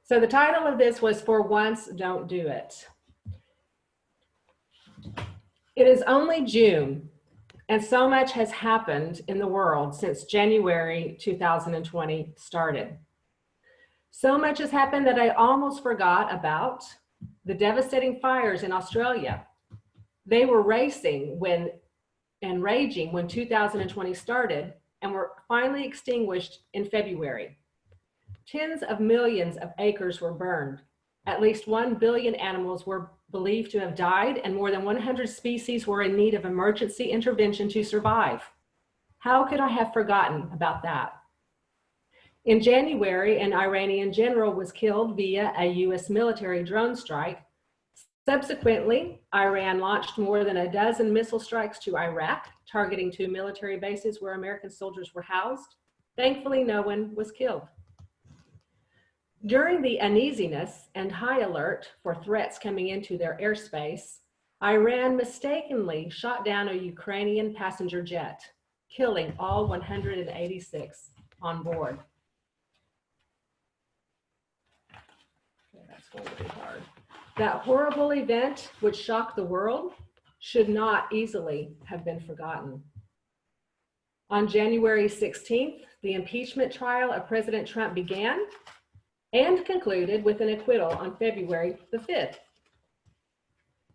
So the title of this was For Once, Don't Do It. It is only June, and so much has happened in the world since January 2020 started. So much has happened that I almost forgot about the devastating fires in Australia. They were raging when 2020 started and were finally extinguished in February. Tens of millions of acres were burned. At least 1 billion animals were believed to have died, and more than 100 species were in need of emergency intervention to survive. How could I have forgotten about that? In January, an Iranian general was killed via a US military drone strike. Subsequently, Iran launched more than a dozen missile strikes to Iraq, targeting 2 military bases where American soldiers were housed. Thankfully, no one was killed. During the uneasiness and high alert for threats coming into their airspace, Iran mistakenly shot down a Ukrainian passenger jet, killing all 186 on board. Okay, that's going to be hard. That horrible event, which shocked the world, should not easily have been forgotten. On January 16th, the impeachment trial of President Trump began and concluded with an acquittal on February the 5th.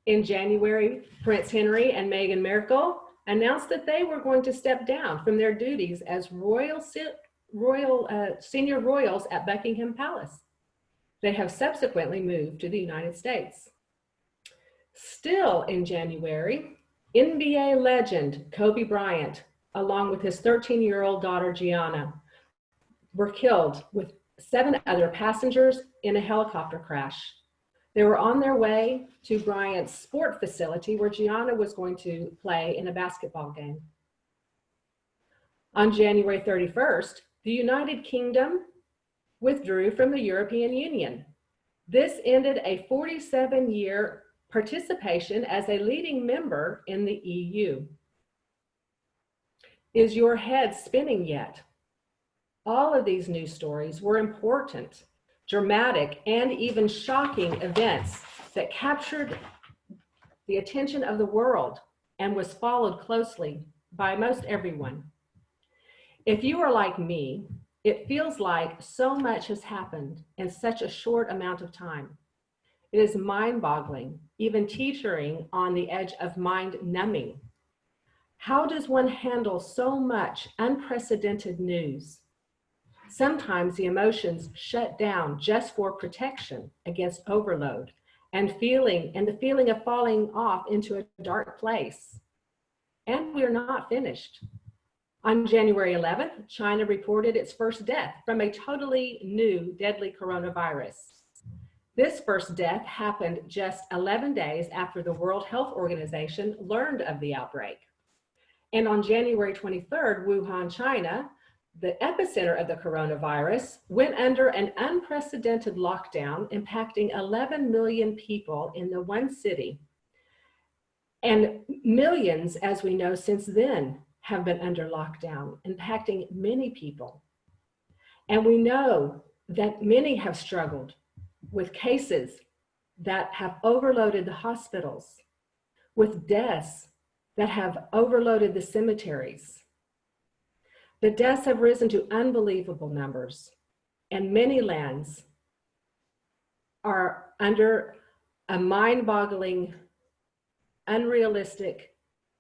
In January, Prince Henry and Meghan Markle announced that they were going to step down from their duties as senior royals at Buckingham Palace. They have subsequently moved to the United States. Still in January, NBA legend Kobe Bryant, along with his 13-year-old daughter Gianna, were killed with 7 other passengers in a helicopter crash. They were on their way to Bryant's sport facility where Gianna was going to play in a basketball game. On January 31st, the United Kingdom withdrew from the European Union. This ended a 47-year participation as a leading member in the EU. Is your head spinning yet? All of these news stories were important, dramatic, and even shocking events that captured the attention of the world and was followed closely by most everyone. If you are like me, it feels like so much has happened in such a short amount of time. It is mind-boggling, even teetering on the edge of mind-numbing. How does one handle so much unprecedented news? Sometimes the emotions shut down just for protection against overload and the feeling of falling off into a dark place. And we're not finished. On January 11th, China reported its first death from a totally new deadly coronavirus. This first death happened just 11 days after the World Health Organization learned of the outbreak. And on January 23rd, Wuhan, China, the epicenter of the coronavirus, went under an unprecedented lockdown, impacting 11 million people in the one city. And millions, as we know since then, have been under lockdown, impacting many people. And we know that many have struggled with cases that have overloaded the hospitals, with deaths that have overloaded the cemeteries. The deaths have risen to unbelievable numbers, and many lands are under a mind-boggling, unrealistic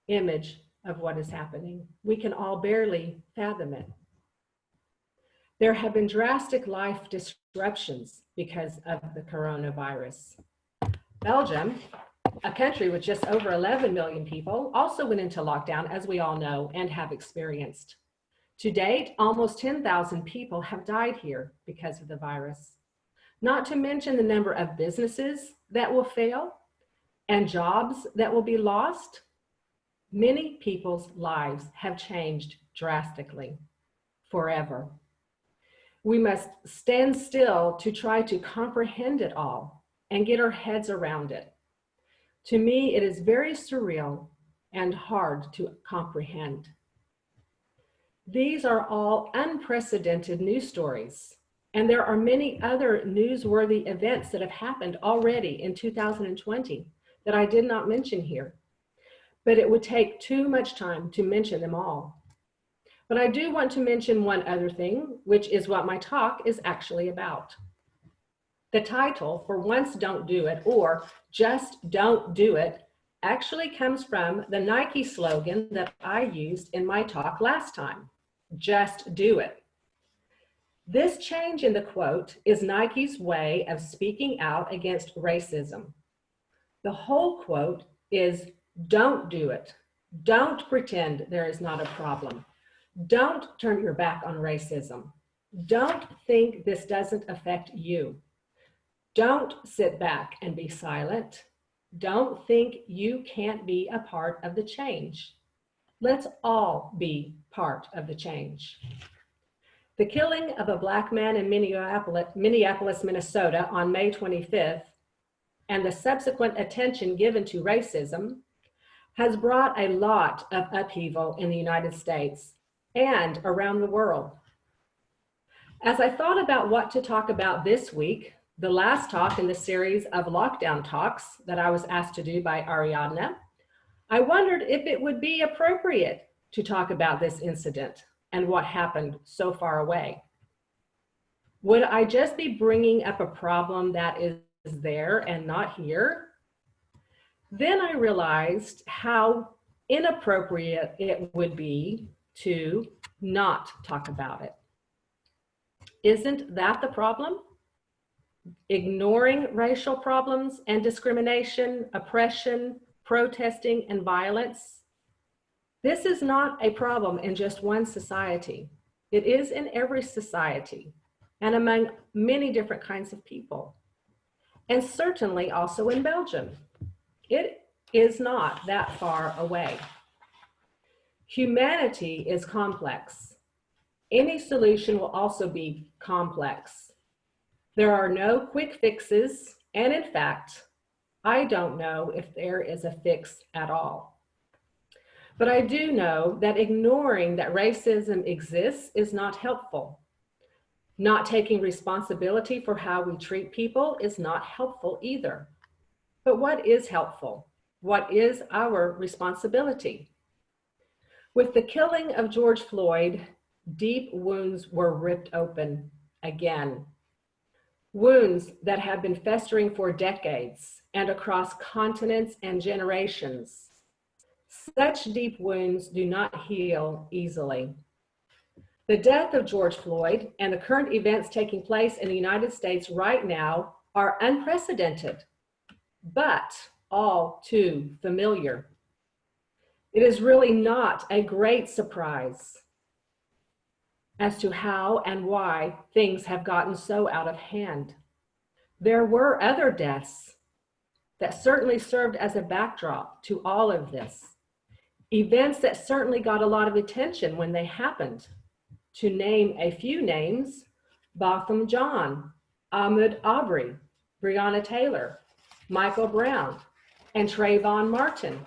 image of what is happening. We can all barely fathom it. There have been drastic life disruptions because of the coronavirus. Belgium, a country with just over 11 million people, also went into lockdown, as we all know and have experienced. To date, almost 10,000 people have died here because of the virus. Not to mention the number of businesses that will fail and jobs that will be lost. Many people's lives have changed drastically, forever. We must stand still to try to comprehend it all and get our heads around it. To me, it is very surreal and hard to comprehend. These are all unprecedented news stories. And there are many other newsworthy events that have happened already in 2020 that I did not mention here, but it would take too much time to mention them all. But I do want to mention one other thing, which is what my talk is actually about. The title, For Once Don't Do It, or Just Don't Do It, actually comes from the Nike slogan that I used in my talk last time, just do it. This change in the quote is Nike's way of speaking out against racism. The whole quote is, don't do it. Don't pretend there is not a problem. Don't turn your back on racism. Don't think this doesn't affect you. Don't sit back and be silent. Don't think you can't be a part of the change. Let's all be part of the change. The killing of a Black man in Minneapolis, Minnesota on May 25th, and the subsequent attention given to racism has brought a lot of upheaval in the United States and around the world. As I thought about what to talk about this week, the last talk in the series of lockdown talks that I was asked to do by Ariadna, I wondered if it would be appropriate to talk about this incident and what happened so far away. Would I just be bringing up a problem that is there and not here? Then I realized how inappropriate it would be to not talk about it. Isn't that the problem? Ignoring racial problems and discrimination, oppression, protesting, and violence. This is not a problem in just one society. It is in every society and among many different kinds of people, and certainly also in Belgium. It is not that far away. Humanity is complex. Any solution will also be complex. There are no quick fixes, and in fact, I don't know if there is a fix at all. But I do know that ignoring that racism exists is not helpful. Not taking responsibility for how we treat people is not helpful either. But what is helpful? What is our responsibility? With the killing of George Floyd, deep wounds were ripped open again. Wounds that have been festering for decades and across continents and generations. Such deep wounds do not heal easily. The death of George Floyd and the current events taking place in the United States right now are unprecedented, but all too familiar. It is really not a great surprise as to how and why things have gotten so out of hand. There were other deaths that certainly served as a backdrop to all of this. Events that certainly got a lot of attention when they happened. To name a few names, Botham Jean, Ahmaud Arbery, Breonna Taylor, Michael Brown, and Trayvon Martin.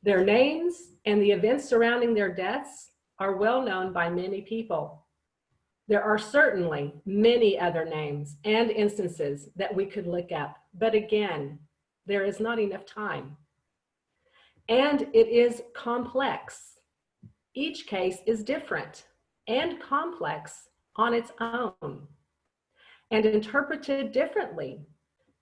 Their names and the events surrounding their deaths are well known by many people. There are certainly many other names and instances that we could look at, but again, there is not enough time. And it is complex. Each case is different and complex on its own and interpreted differently,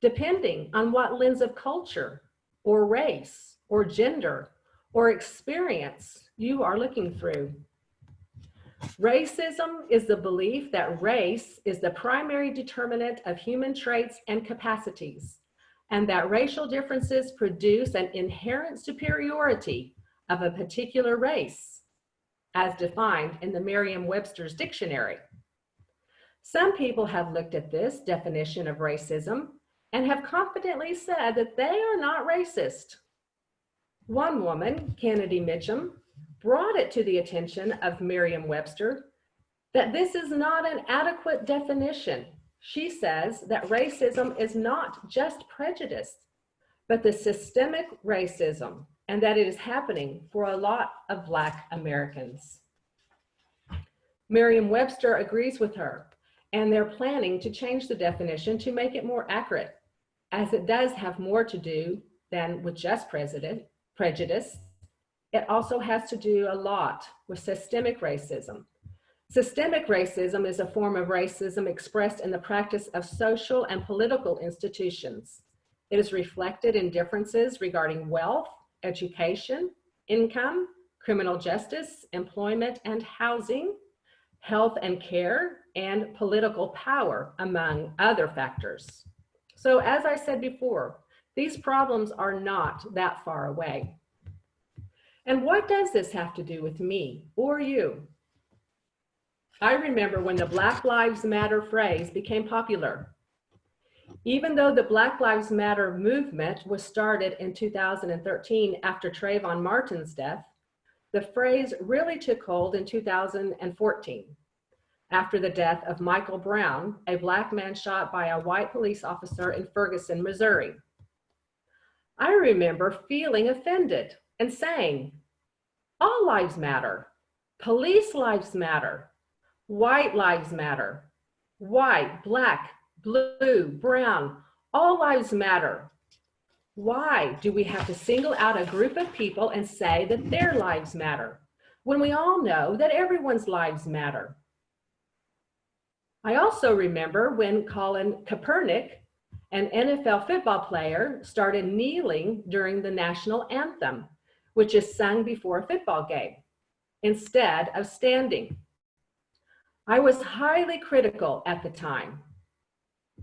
depending on what lens of culture or race or gender or experience you are looking through. Racism is the belief that race is the primary determinant of human traits and capacities, and that racial differences produce an inherent superiority of a particular race, as defined in the Merriam-Webster's dictionary. Some people have looked at this definition of racism and have confidently said that they are not racist. One woman, Kennedy Mitchum, brought it to the attention of Merriam-Webster that this is not an adequate definition. She says that racism is not just prejudice, but the systemic racism, and that it is happening for a lot of Black Americans. Merriam-Webster agrees with her, and they're planning to change the definition to make it more accurate, as it does have more to do than with just prejudice. It also has to do a lot with systemic racism. Systemic racism is a form of racism expressed in the practice of social and political institutions. It is reflected in differences regarding wealth, education, income, criminal justice, employment and housing, health and care, and political power, among other factors. So as I said before, these problems are not that far away. And what does this have to do with me or you? I remember when the Black Lives Matter phrase became popular. Even though the Black Lives Matter movement was started in 2013 after Trayvon Martin's death, the phrase really took hold in 2014, after the death of Michael Brown, a Black man shot by a white police officer in Ferguson, Missouri. I remember feeling offended and saying, all lives matter. Police lives matter. White lives matter. White, black, blue, brown, all lives matter. Why do we have to single out a group of people and say that their lives matter, when we all know that everyone's lives matter? I also remember when Colin Kaepernick, an NFL football player, started kneeling during the national anthem, which is sung before a football game, instead of standing. I was highly critical at the time.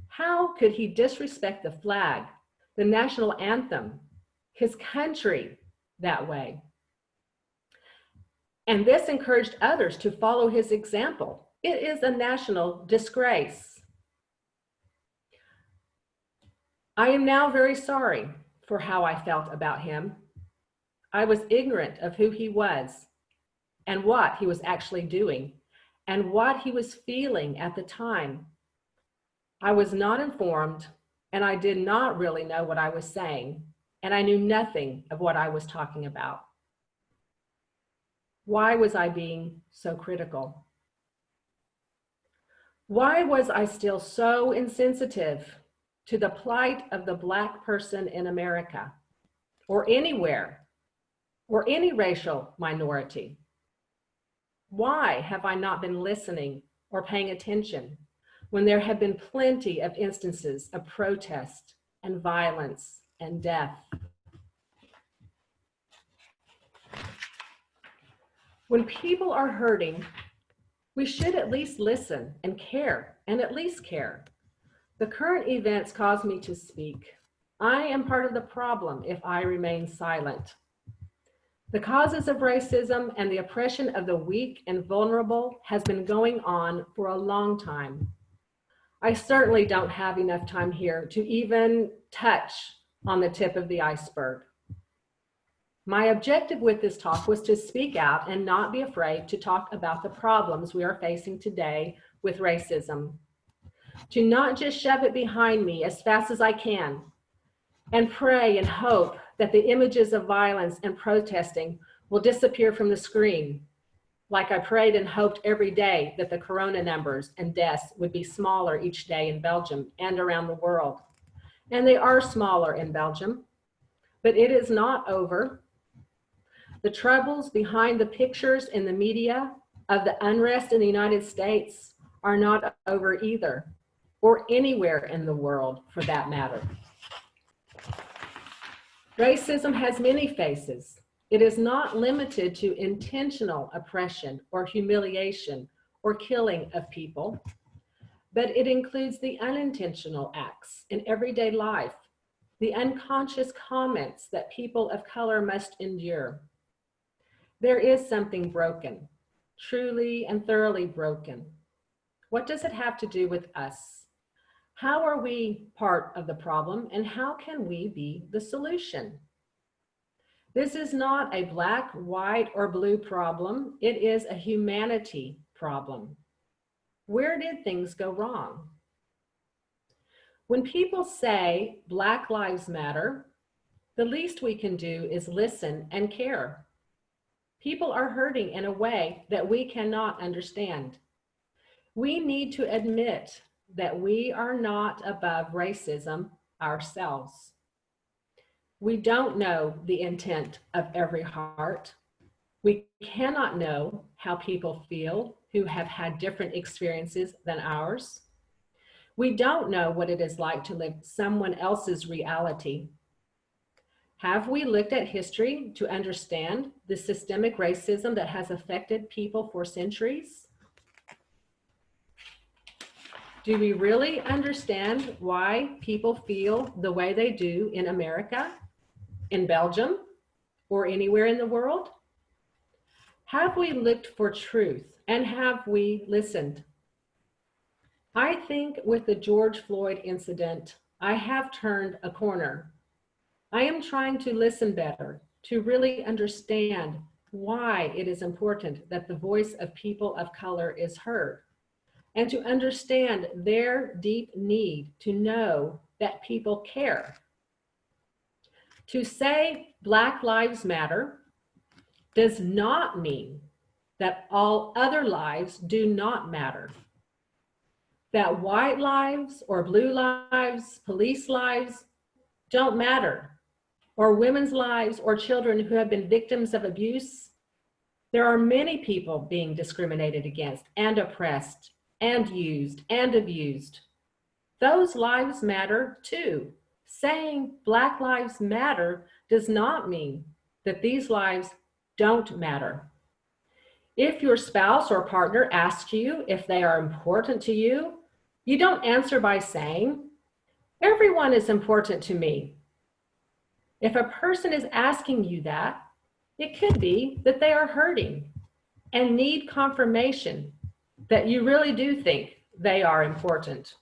How could he disrespect the flag, the national anthem, his country that way? And this encouraged others to follow his example. It is a national disgrace. I am now very sorry for how I felt about him. I was ignorant of who he was and what he was actually doing and what he was feeling at the time. I was not informed, and I did not really know what I was saying, and I knew nothing of what I was talking about. Why was I being so critical? Why was I still so insensitive to the plight of the Black person in America, or anywhere, or any racial minority? Why have I not been listening or paying attention when there have been plenty of instances of protest and violence and death? When people are hurting, we should at least listen and care, and at least care. The current events cause me to speak. I am part of the problem if I remain silent. The causes of racism and the oppression of the weak and vulnerable has been going on for a long time. I certainly don't have enough time here to even touch on the tip of the iceberg. My objective with this talk was to speak out and not be afraid to talk about the problems we are facing today with racism. To not just shove it behind me as fast as I can and pray and hope that the images of violence and protesting will disappear from the screen, like I prayed and hoped every day that the corona numbers and deaths would be smaller each day in Belgium and around the world. And they are smaller in Belgium, but it is not over. The troubles behind the pictures in the media of the unrest in the United States are not over either, or anywhere in the world for that matter. Racism has many faces. It is not limited to intentional oppression or humiliation or killing of people, but it includes the unintentional acts in everyday life, the unconscious comments that people of color must endure. There is something broken, truly and thoroughly broken. What does it have to do with us? How are we part of the problem, and how can we be the solution? This is not a black, white, or blue problem. It is a humanity problem. Where did things go wrong? When people say Black Lives Matter, the least we can do is listen and care. People are hurting in a way that we cannot understand. We need to admit that we are not above racism ourselves. We don't know the intent of every heart. We cannot know how people feel who have had different experiences than ours. We don't know what it is like to live someone else's reality. Have we looked at history to understand the systemic racism that has affected people for centuries? Do we really understand why people feel the way they do in America, in Belgium, or anywhere in the world? Have we looked for truth, and have we listened? I think with the George Floyd incident, I have turned a corner. I am trying to listen better, to really understand why it is important that the voice of people of color is heard, and to understand their deep need to know that people care. To say Black Lives Matter does not mean that all other lives do not matter. That white lives or blue lives, police lives don't matter, or women's lives or children who have been victims of abuse. There are many people being discriminated against and oppressed and used and abused. Those lives matter too. Saying Black Lives Matter does not mean that these lives don't matter. If your spouse or partner asks you if they are important to you, you don't answer by saying, "Everyone is important to me." If a person is asking you that, it could be that they are hurting and need confirmation that you really do think they are important.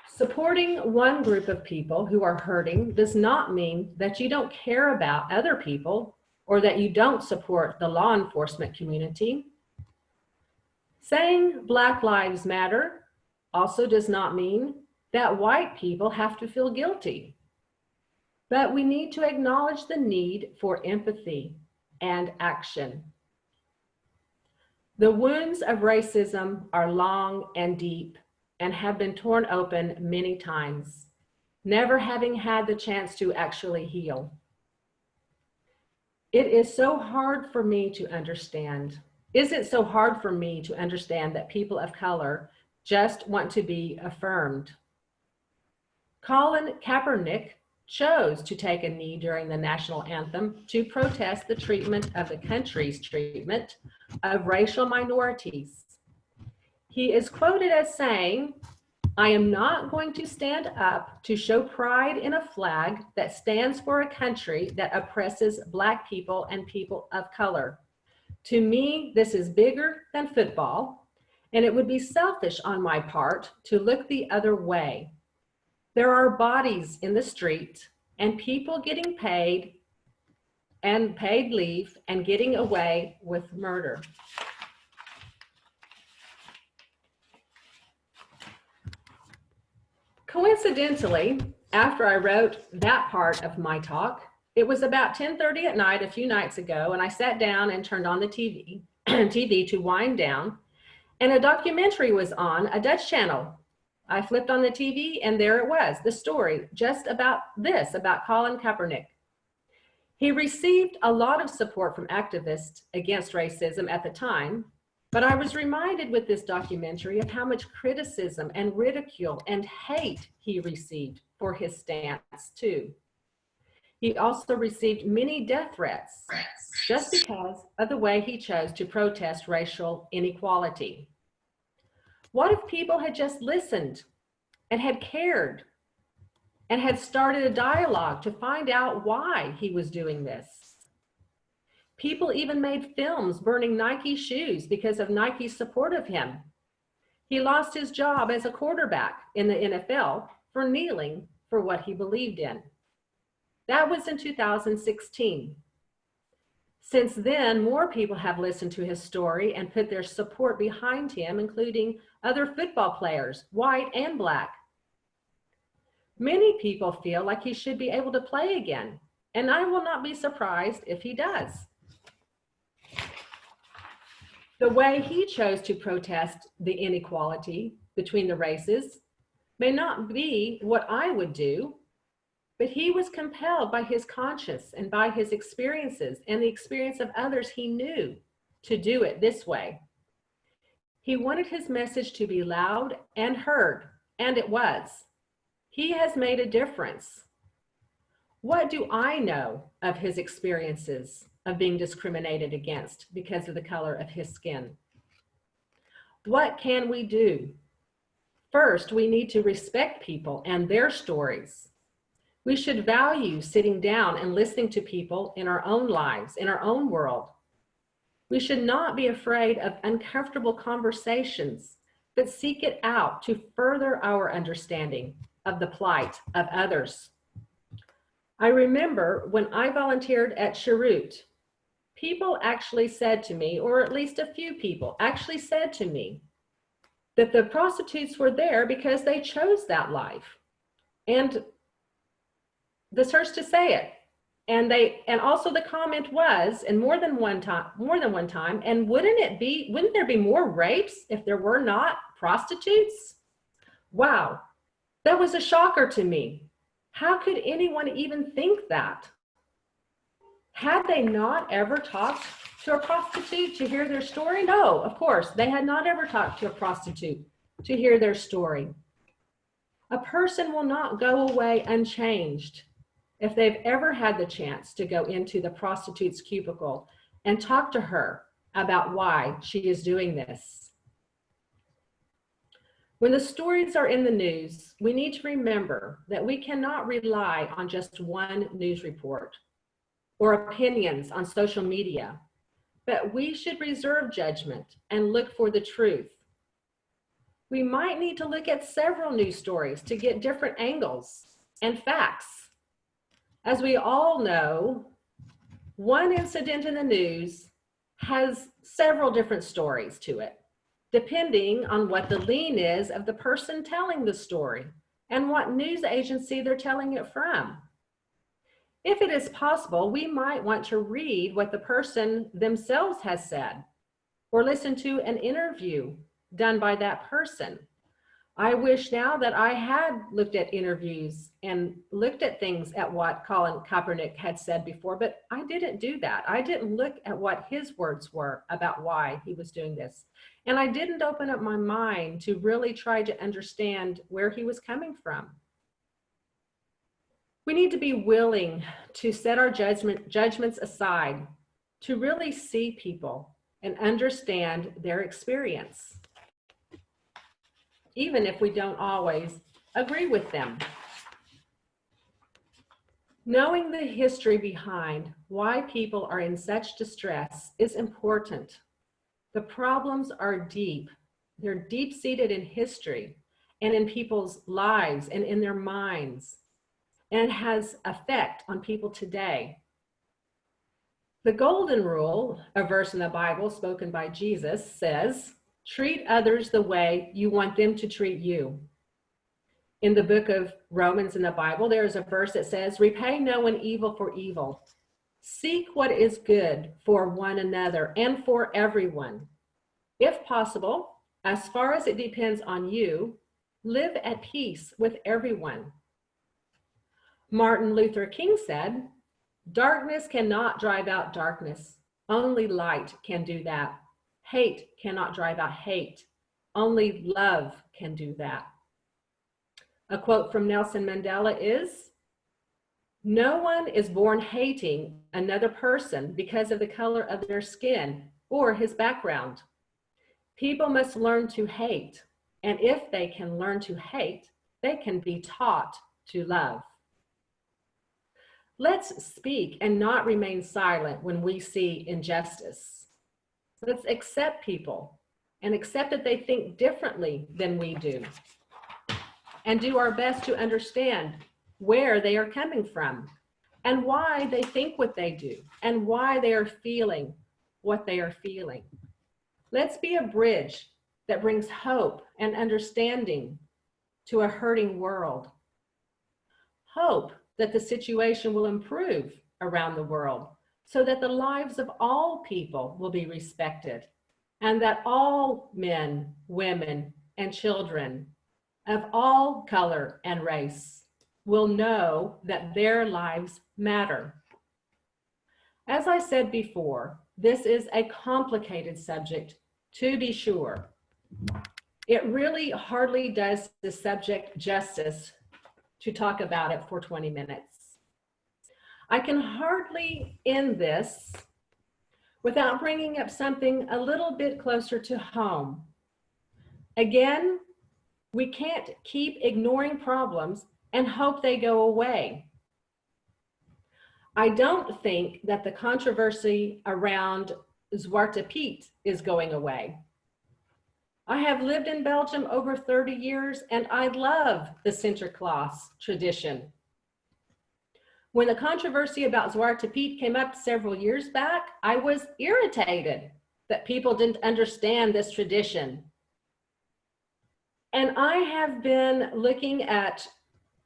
Supporting one group of people who are hurting does not mean that you don't care about other people or that you don't support the law enforcement community. Saying Black Lives Matter also does not mean that white people have to feel guilty. But we need to acknowledge the need for empathy and action. The wounds of racism are long and deep and have been torn open many times, never having had the chance to actually heal. It is so hard for me to understand. Is it so hard for me to understand that people of color just want to be affirmed? Colin Kaepernick chose to take a knee during the national anthem to protest the treatment of the country's treatment of racial minorities. He is quoted as saying, "I am not going to stand up to show pride in a flag that stands for a country that oppresses Black people and people of color. To me, this is bigger than football, and it would be selfish on my part to look the other way. There are bodies in the street and people getting paid and paid leave and getting away with murder." Coincidentally, after I wrote that part of my talk, it was about 10:30 at night a few nights ago, and I sat down and turned on the TV to wind down, and a documentary was on a Dutch channel. I flipped on the TV and there it was, the story just about this, about Colin Kaepernick. He received a lot of support from activists against racism at the time, but I was reminded with this documentary of how much criticism and ridicule and hate he received for his stance too. He also received many death threats just because of the way he chose to protest racial inequality. What if people had just listened and had cared and had started a dialogue to find out why he was doing this? People even made films burning Nike shoes because of Nike's support of him. He lost his job as a quarterback in the NFL for kneeling for what he believed in. That was in 2016. Since then, more people have listened to his story and put their support behind him, including other football players, white and Black. Many people feel like he should be able to play again, and I will not be surprised if he does. The way he chose to protest the inequality between the races may not be what I would do, but he was compelled by his conscience and by his experiences and the experience of others he knew to do it this way. He wanted his message to be loud and heard, and it was. He has made a difference. What do I know of his experiences of being discriminated against because of the color of his skin? What can we do? First, we need to respect people and their stories. We should value sitting down and listening to people in our own lives, in our own world. We should not be afraid of uncomfortable conversations, but seek it out to further our understanding of the plight of others. I remember when I volunteered at Sherut, people actually said to me, or at least a few people actually said to me, that the prostitutes were there because they chose that life. And the search to say it. And also the comment was, and more than one time, and wouldn't there be more rapes if there were not prostitutes? Wow, that was a shocker to me. How could anyone even think that? Had they not ever talked to a prostitute to hear their story? No, of course, they had not ever talked to a prostitute to hear their story. A person will not go away unchanged if they've ever had the chance to go into the prostitute's cubicle and talk to her about why she is doing this. When the stories are in the news, we need to remember that we cannot rely on just one news report or opinions on social media, but we should reserve judgment and look for the truth. We might need to look at several news stories to get different angles and facts. As we all know, one incident in the news has several different stories to it, depending on what the lean is of the person telling the story and what news agency they're telling it from. If it is possible, we might want to read what the person themselves has said or listen to an interview done by that person. I wish now that I had looked at interviews and looked at things at what Colin Kaepernick had said before, but I didn't do that. I didn't look at what his words were about why he was doing this. And I didn't open up my mind to really try to understand where he was coming from. We need to be willing to set our judgments aside, to really see people and understand their experience, even if we don't always agree with them. Knowing the history behind why people are in such distress is important. The problems are deep. They're deep-seated in history and in people's lives and in their minds, and it has effect on people today. The golden rule, a verse in the Bible spoken by Jesus, says, treat others the way you want them to treat you. In the book of Romans in the Bible, there is a verse that says, repay no one evil for evil. Seek what is good for one another and for everyone. If possible, as far as it depends on you, live at peace with everyone. Martin Luther King said, darkness cannot drive out darkness. Only light can do that. Hate cannot drive out hate. Only love can do that. A quote from Nelson Mandela is, no one is born hating another person because of the color of their skin or his background. People must learn to hate, and if they can learn to hate, they can be taught to love. Let's speak and not remain silent when we see injustice. Let's accept people and accept that they think differently than we do, and do our best to understand where they are coming from and why they think what they do and why they are feeling what they are feeling. Let's be a bridge that brings hope and understanding to a hurting world. Hope that the situation will improve around the world so that the lives of all people will be respected and that all men, women, and children of all color and race will know that their lives matter. As I said before, this is a complicated subject, to be sure. It really hardly does the subject justice to talk about it for 20 minutes. I can hardly end this without bringing up something a little bit closer to home. Again, we can't keep ignoring problems and hope they go away. I don't think that the controversy around Zwarte Piet is going away. I have lived in Belgium over 30 years and I love the Sinterklaas tradition. When the controversy about Zwarte Piet came up several years back, I was irritated that people didn't understand this tradition. And I have been looking at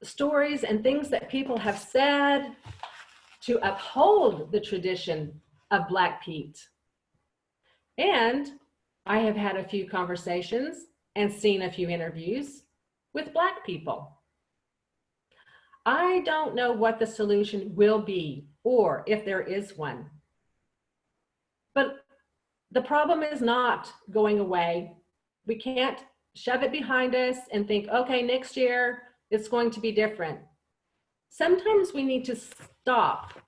stories and things that people have said to uphold the tradition of Black Pete. And I have had a few conversations and seen a few interviews with Black people. I don't know what the solution will be or if there is one. But the problem is not going away. We can't shove it behind us and think, okay, next year it's going to be different. Sometimes we need to stop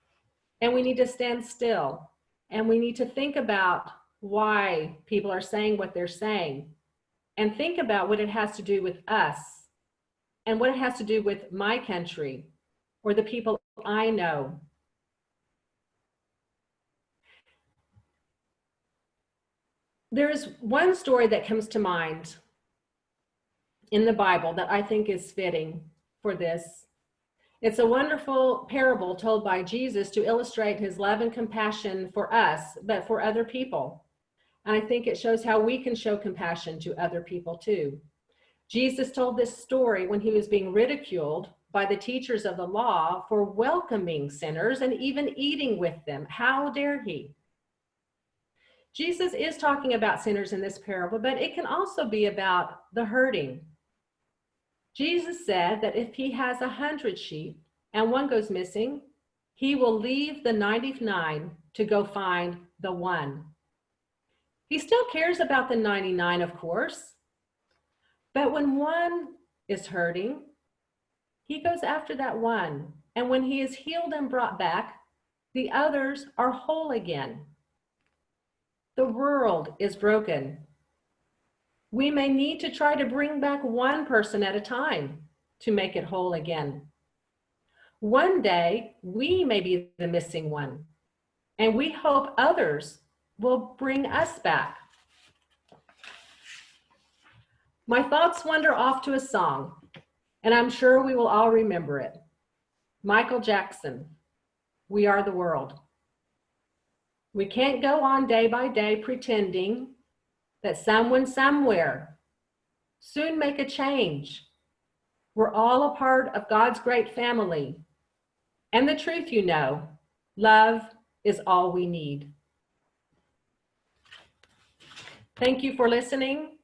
and we need to stand still and we need to think about why people are saying what they're saying and think about what it has to do with us and what it has to do with my country or the people I know. There's one story that comes to mind in the Bible that I think is fitting for this. It's a wonderful parable told by Jesus to illustrate his love and compassion for us, but for other people. And I think it shows how we can show compassion to other people too. Jesus told this story when he was being ridiculed by the teachers of the law for welcoming sinners and even eating with them. How dare he? Jesus is talking about sinners in this parable, but it can also be about the hurting. Jesus said that if he has 100 sheep and one goes missing, he will leave the 99 to go find the one. He still cares about the 99, of course, but when one is hurting, he goes after that one. And when he is healed and brought back, the others are whole again. The world is broken. We may need to try to bring back one person at a time to make it whole again. One day, we may be the missing one, and we hope others will bring us back. My thoughts wander off to a song, and I'm sure we will all remember it. Michael Jackson, We Are the World. We can't go on day by day pretending that someone somewhere soon make a change. We're all a part of God's great family. And the truth, you know, love is all we need. Thank you for listening.